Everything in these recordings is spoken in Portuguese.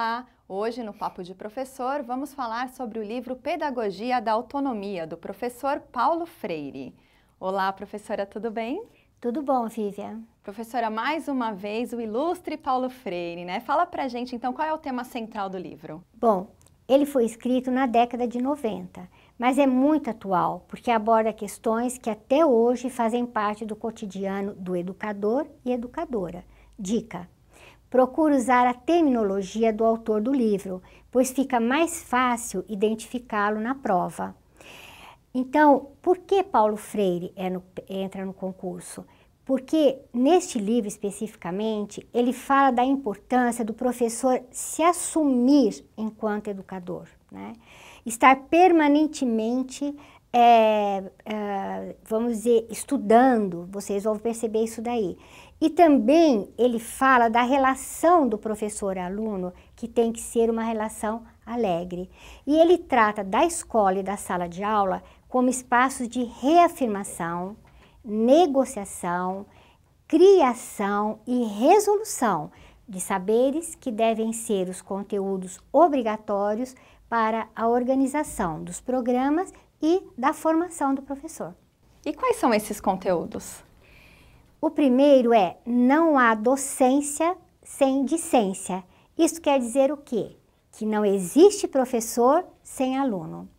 Olá! Hoje no Papo de Professor vamos falar sobre o livro Pedagogia da Autonomia, do professor Paulo Freire. Olá, professora, tudo bem? Tudo bom, Vivian? Professora, mais uma vez o ilustre Paulo Freire, né? Fala pra gente então qual é o tema central do livro. Bom, ele foi escrito na década de 90, mas é muito atual, porque aborda questões que até hoje fazem parte do cotidiano do educador e educadora. Dica: procure usar a terminologia do autor do livro, pois fica mais fácil identificá-lo na prova. Então, por que Paulo Freire entra no concurso? Porque neste livro especificamente, ele fala da importância do professor se assumir enquanto educador, né? Estar permanentemente, vamos dizer, estudando, vocês vão perceber isso daí. E também ele fala da relação do professor-aluno, que tem que ser uma relação alegre. E ele trata da escola e da sala de aula como espaços de reafirmação, negociação, criação e resolução de saberes que devem ser os conteúdos obrigatórios para a organização dos programas e da formação do professor. E quais são esses conteúdos? O primeiro é: não há docência sem discência. Isso quer dizer o quê? Que não existe professor sem aluno.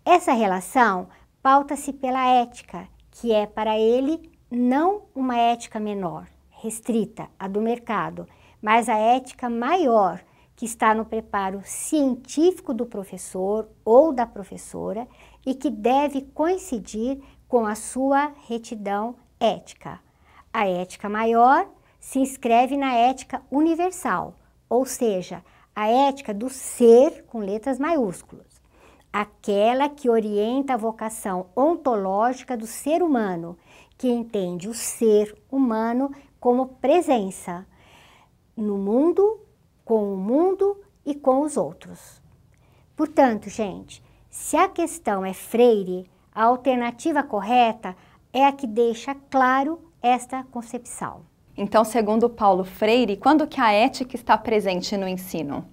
Essa relação pauta-se pela ética, que é para ele não uma ética menor, restrita, a do mercado, mas a ética maior, que está no preparo científico do professor ou da professora e que deve coincidir com a sua retidão ética. A ética maior se inscreve na ética universal, ou seja, a ética do ser com letras maiúsculas, aquela que orienta a vocação ontológica do ser humano, que entende o ser humano como presença no mundo, com o mundo e com os outros. Portanto, gente, se a questão é Freire, a alternativa correta é a que deixa claro esta concepção. Então, segundo Paulo Freire, quando que a ética está presente no ensino?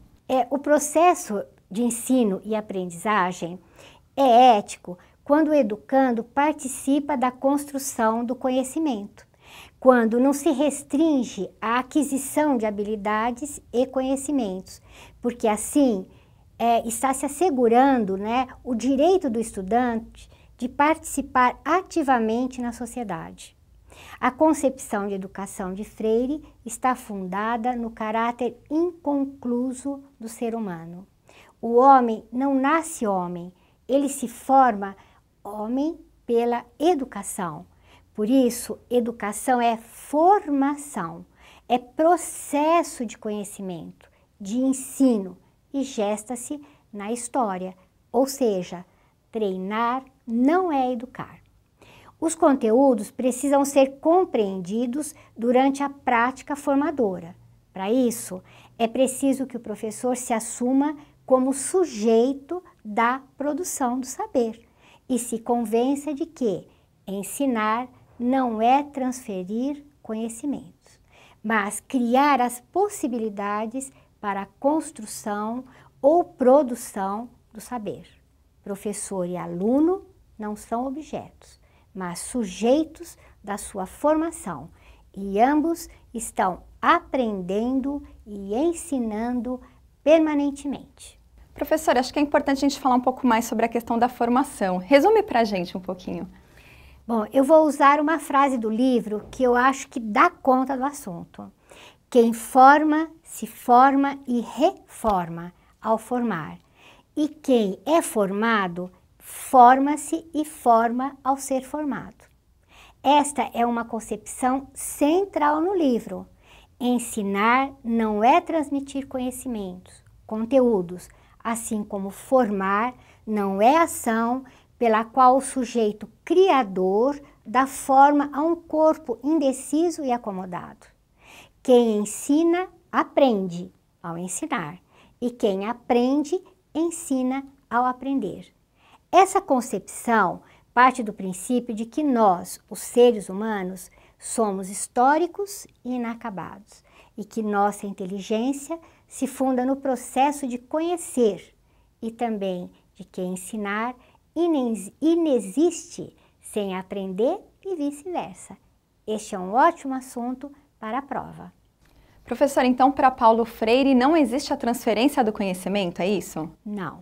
O processo de ensino e aprendizagem é ético quando o educando participa da construção do conhecimento, quando não se restringe à aquisição de habilidades e conhecimentos, porque assim está se assegurando, né, o direito do estudante de participar ativamente na sociedade. A concepção de educação de Freire está fundada no caráter inconcluso do ser humano. O homem não nasce homem, ele se forma homem pela educação. Por isso, educação é formação, é processo de conhecimento, de ensino e gesta-se na história, ou seja, treinar não é educar. Os conteúdos precisam ser compreendidos durante a prática formadora. Para isso, é preciso que o professor se assuma como sujeito da produção do saber e se convença de que ensinar não é transferir conhecimentos, mas criar as possibilidades para a construção ou produção do saber. Professor e aluno não são objetos, mas sujeitos da sua formação, e ambos estão aprendendo e ensinando permanentemente. Professora, acho que é importante a gente falar um pouco mais sobre a questão da formação. Resume pra gente um pouquinho. Bom, eu vou usar uma frase do livro que eu acho que dá conta do assunto. Quem forma, se forma e reforma ao formar. E quem é formado, forma-se e forma ao ser formado. Esta é uma concepção central no livro. Ensinar não é transmitir conhecimentos, conteúdos, assim como formar não é ação pela qual o sujeito criador dá forma a um corpo indeciso e acomodado. Quem ensina, aprende ao ensinar, e quem aprende, ensina ao aprender. Essa concepção parte do princípio de que nós, os seres humanos, somos históricos e inacabados, e que nossa inteligência se funda no processo de conhecer e também de que ensinar inexiste sem aprender e vice-versa. Este é um ótimo assunto para a prova. Professora, então para Paulo Freire não existe a transferência do conhecimento, é isso? Não.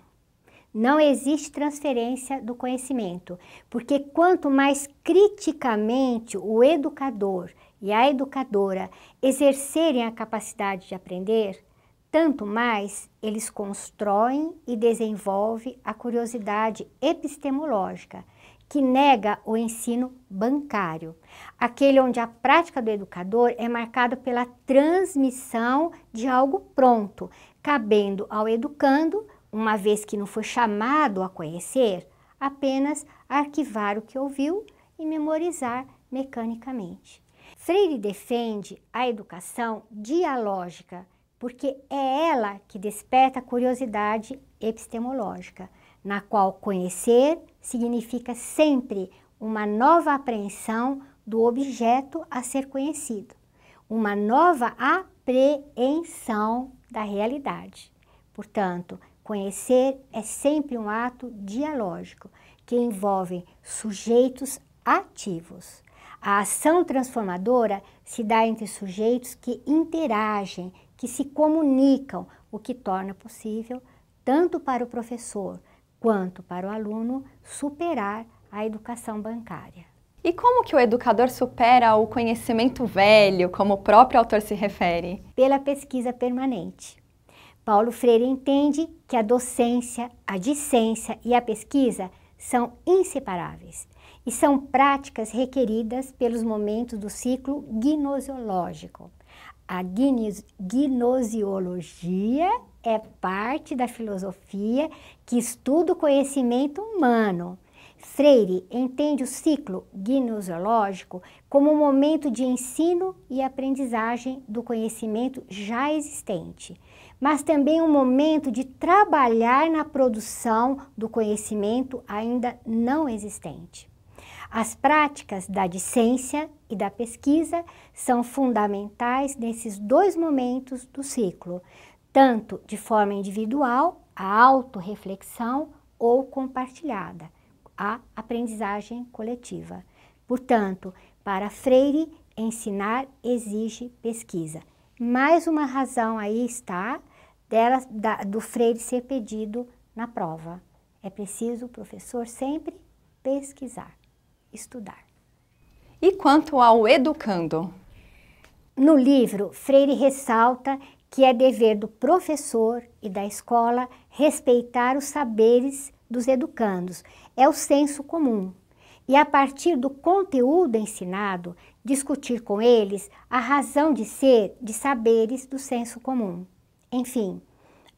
Não existe transferência do conhecimento, porque quanto mais criticamente o educador e a educadora exercerem a capacidade de aprender, tanto mais eles constroem e desenvolvem a curiosidade epistemológica, que nega o ensino bancário, aquele onde a prática do educador é marcada pela transmissão de algo pronto, cabendo ao educando, uma vez que não foi chamado a conhecer, apenas arquivar o que ouviu e memorizar mecanicamente. Freire defende a educação dialógica, porque é ela que desperta a curiosidade epistemológica, na qual conhecer significa sempre uma nova apreensão do objeto a ser conhecido, uma nova apreensão da realidade. Portanto, conhecer é sempre um ato dialógico, que envolve sujeitos ativos. A ação transformadora se dá entre sujeitos que interagem, que se comunicam, o que torna possível, tanto para o professor quanto para o aluno, superar a educação bancária. E como que o educador supera o conhecimento velho, como o próprio autor se refere? Pela pesquisa permanente. Paulo Freire entende que a docência, a discência e a pesquisa são inseparáveis e são práticas requeridas pelos momentos do ciclo gnosiológico. A gnosiologia é parte da filosofia que estuda o conhecimento humano. Freire entende o ciclo gnosiológico como um momento de ensino e aprendizagem do conhecimento já existente, mas também um momento de trabalhar na produção do conhecimento ainda não existente. As práticas da discência e da pesquisa são fundamentais nesses dois momentos do ciclo, tanto de forma individual, a autorreflexão, ou compartilhada, a aprendizagem coletiva. Portanto, para Freire, ensinar exige pesquisa. Mais uma razão aí está do Freire ser pedido na prova. É preciso o professor sempre pesquisar, estudar. E quanto ao educando? No livro, Freire ressalta que é dever do professor e da escola respeitar os saberes dos educandos, é o senso comum. E a partir do conteúdo ensinado, discutir com eles a razão de ser de saberes do senso comum. Enfim,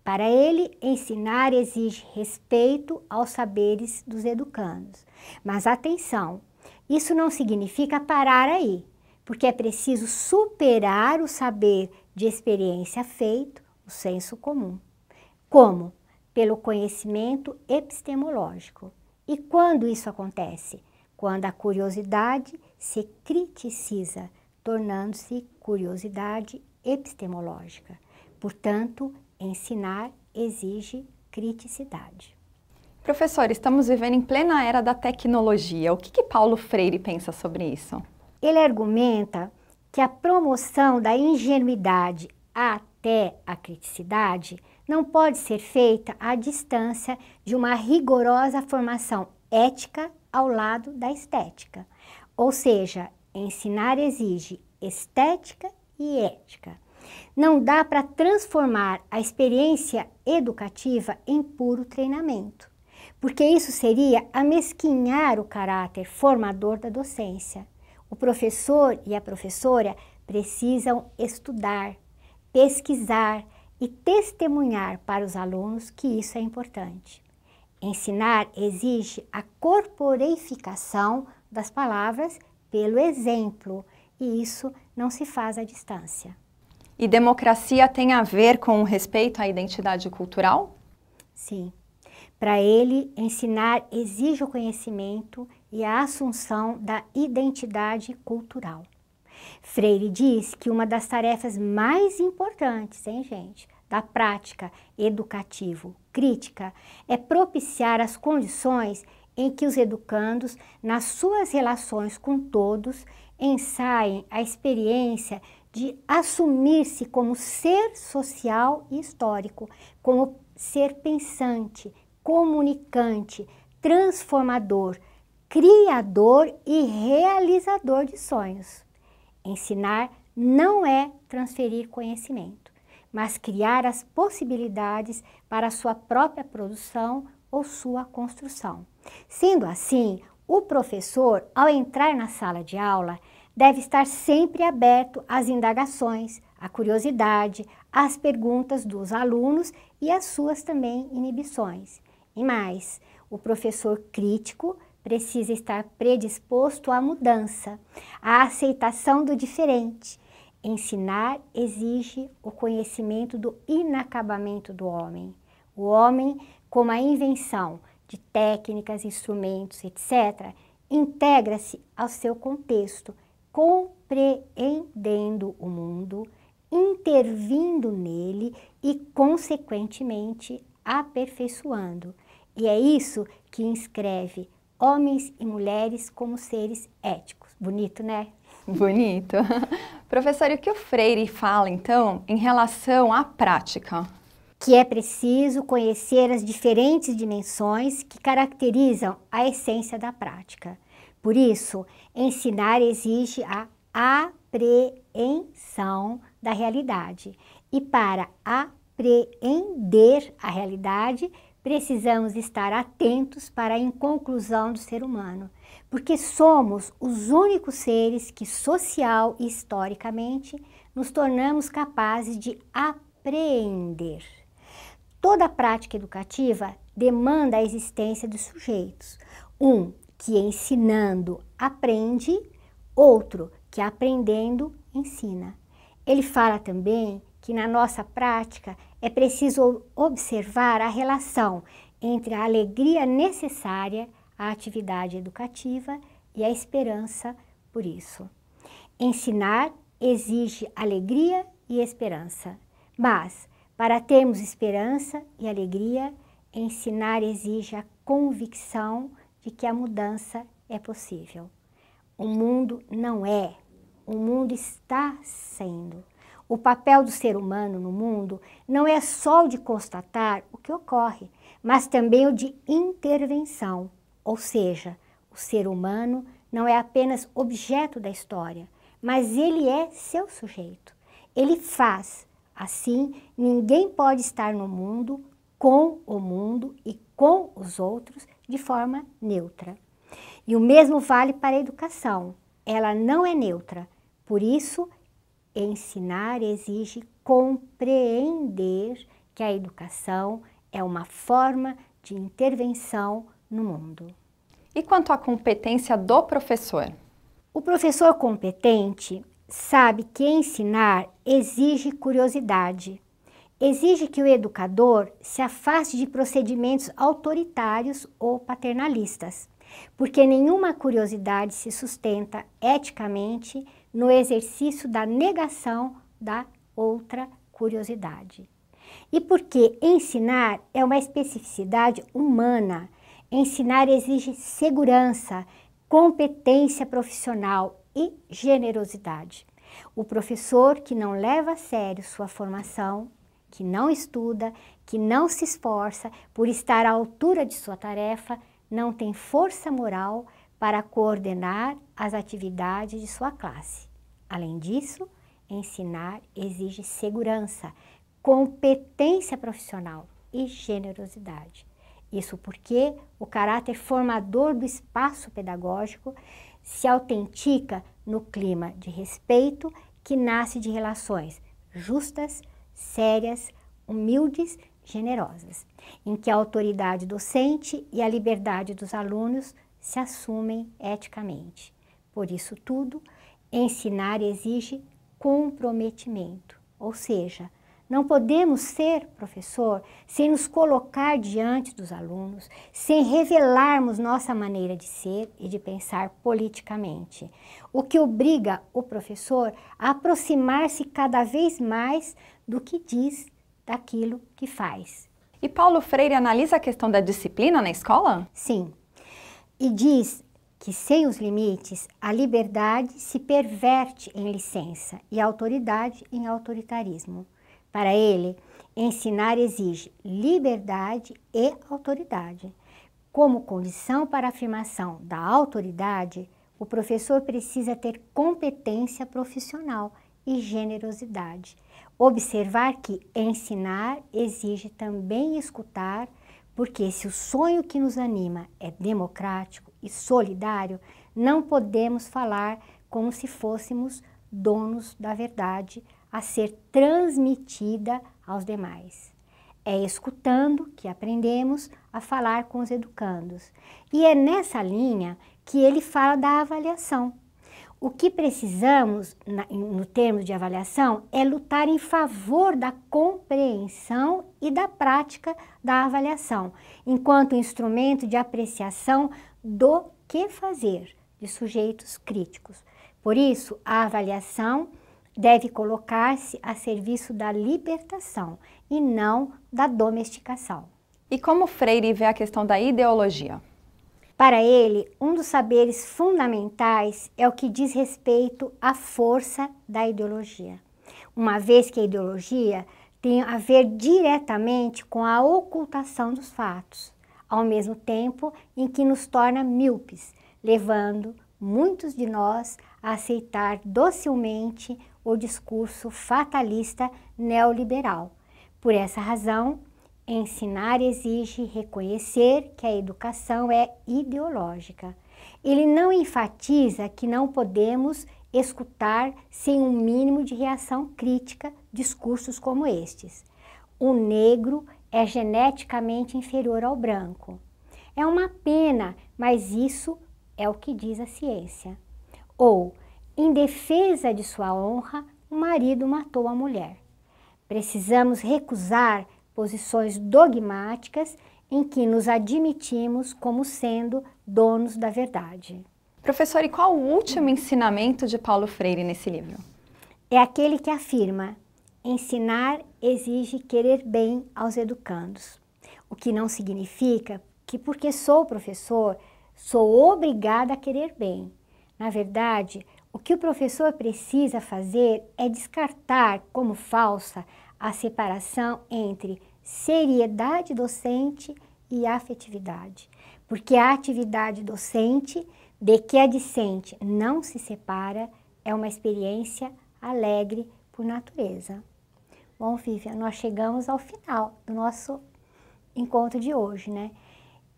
para ele, ensinar exige respeito aos saberes dos educandos. Mas atenção, isso não significa parar aí, porque é preciso superar o saber de experiência feito, o senso comum. Como? Pelo conhecimento epistemológico. E quando isso acontece? Quando a curiosidade se criticiza, tornando-se curiosidade epistemológica. Portanto, ensinar exige criticidade. Professor, estamos vivendo em plena era da tecnologia. O que Paulo Freire pensa sobre isso? Ele argumenta que a promoção da ingenuidade até a criticidade não pode ser feita à distância de uma rigorosa formação ética ao lado da estética. Ou seja, ensinar exige estética e ética. Não dá para transformar a experiência educativa em puro treinamento, porque isso seria amesquinhar o caráter formador da docência. O professor e a professora precisam estudar, pesquisar e testemunhar para os alunos que isso é importante. Ensinar exige a corporeificação das palavras pelo exemplo, e isso não se faz à distância. E democracia tem a ver com o respeito à identidade cultural? Sim. Para ele, ensinar exige o conhecimento e a assunção da identidade cultural. Freire diz que uma das tarefas mais importantes, gente, da prática educativo-crítica é propiciar as condições em que os educandos, nas suas relações com todos, ensaiem a experiência de assumir-se como ser social e histórico, como ser pensante, comunicante, transformador, criador e realizador de sonhos. Ensinar não é transferir conhecimento, mas criar as possibilidades para a sua própria produção ou sua construção. Sendo assim, o professor, ao entrar na sala de aula, deve estar sempre aberto às indagações, à curiosidade, às perguntas dos alunos e às suas também inibições. E mais, o professor crítico precisa estar predisposto à mudança, à aceitação do diferente. Ensinar exige o conhecimento do inacabamento do homem. O homem, como a invenção de técnicas, instrumentos, etc., integra-se ao seu contexto, compreendendo o mundo, intervindo nele e, consequentemente, aperfeiçoando. E é isso que inscreve homens e mulheres como seres éticos. Bonito, né? Bonito. Professor, e o que o Freire fala, então, em relação à prática? Que é preciso conhecer as diferentes dimensões que caracterizam a essência da prática. Por isso, ensinar exige a apreensão da realidade. E para apreender a realidade, precisamos estar atentos para a inconclusão do ser humano, porque somos os únicos seres que, social e historicamente, nos tornamos capazes de apreender. Toda prática educativa demanda a existência de sujeitos, um que ensinando aprende, outro que aprendendo ensina. Ele fala também que na nossa prática é preciso observar a relação entre a alegria necessária à atividade educativa e a esperança por isso. Ensinar exige alegria e esperança, mas para termos esperança e alegria, ensinar exige a convicção de que a mudança é possível. O mundo não é, o mundo está sendo. O papel do ser humano no mundo não é só o de constatar o que ocorre, mas também o de intervenção. Ou seja, o ser humano não é apenas objeto da história, mas ele é seu sujeito. Ele faz. Assim, ninguém pode estar no mundo, com o mundo e com os outros de forma neutra. E o mesmo vale para a educação. Ela não é neutra. Por isso, ensinar exige compreender que a educação é uma forma de intervenção no mundo. E quanto à competência do professor? O professor competente sabe que ensinar exige curiosidade, exige que o educador se afaste de procedimentos autoritários ou paternalistas, porque nenhuma curiosidade se sustenta eticamente no exercício da negação da outra curiosidade. E porque ensinar é uma especificidade humana, ensinar exige segurança, competência profissional e generosidade. O professor que não leva a sério sua formação, que não estuda, que não se esforça por estar à altura de sua tarefa, não tem força moral para coordenar as atividades de sua classe. Além disso, ensinar exige segurança, competência profissional e generosidade. Isso porque o caráter formador do espaço pedagógico se autentica no clima de respeito que nasce de relações justas, sérias, humildes, generosas, em que a autoridade docente e a liberdade dos alunos se assumem eticamente. Por isso tudo, ensinar exige comprometimento, ou seja, não podemos ser professor sem nos colocar diante dos alunos, sem revelarmos nossa maneira de ser e de pensar politicamente, o que obriga o professor a aproximar-se cada vez mais do que diz daquilo que faz. E Paulo Freire analisa a questão da disciplina na escola? Sim, e diz que sem os limites, a liberdade se perverte em licença e a autoridade em autoritarismo. Para ele, ensinar exige liberdade e autoridade. Como condição para a afirmação da autoridade, o professor precisa ter competência profissional e generosidade. Observar que ensinar exige também escutar, porque se o sonho que nos anima é democrático e solidário, não podemos falar como se fôssemos donos da verdade a ser transmitida aos demais. É escutando que aprendemos a falar com os educandos. E é nessa linha que ele fala da avaliação. O que precisamos, no termo de avaliação, é lutar em favor da compreensão e da prática da avaliação, enquanto instrumento de apreciação do que fazer de sujeitos críticos. Por isso, a avaliação deve colocar-se a serviço da libertação e não da domesticação. E como Freire vê a questão da ideologia? Para ele, um dos saberes fundamentais é o que diz respeito à força da ideologia, uma vez que a ideologia tem a ver diretamente com a ocultação dos fatos, ao mesmo tempo em que nos torna míopes, levando muitos de nós a aceitar docilmente o discurso fatalista neoliberal. Por essa razão, ensinar exige reconhecer que a educação é ideológica. Ele não enfatiza que não podemos escutar sem um mínimo de reação crítica discursos como estes. O negro é geneticamente inferior ao branco. É uma pena, mas isso é o que diz a ciência. Ou, em defesa de sua honra, o marido matou a mulher. Precisamos recusar posições dogmáticas em que nos admitimos como sendo donos da verdade. Professor, e qual o último ensinamento de Paulo Freire nesse livro? É aquele que afirma: ensinar exige querer bem aos educandos, o que não significa que porque sou professor, sou obrigada a querer bem. Na verdade, o que o professor precisa fazer é descartar como falsa a separação entre seriedade docente e afetividade, porque a atividade docente, de que a discente não se separa, é uma experiência alegre por natureza. Bom, Vivian, nós chegamos ao final do nosso encontro de hoje, né?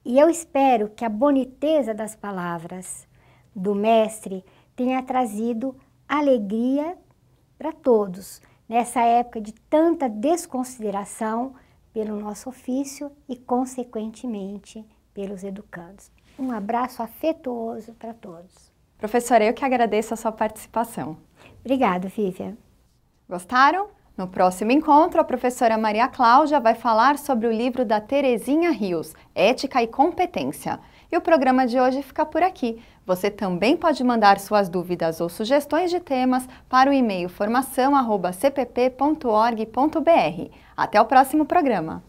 E eu espero que a boniteza das palavras do mestre tenha trazido alegria para todos, nessa época de tanta desconsideração pelo nosso ofício e, consequentemente, pelos educandos. Um abraço afetuoso para todos. Professora, eu que agradeço a sua participação. Obrigada, Vivian. Gostaram? No próximo encontro, a professora Maria Cláudia vai falar sobre o livro da Terezinha Rios, Ética e Competência. E o programa de hoje fica por aqui. Você também pode mandar suas dúvidas ou sugestões de temas para o e-mail formação@cpp.org.br. Até o próximo programa!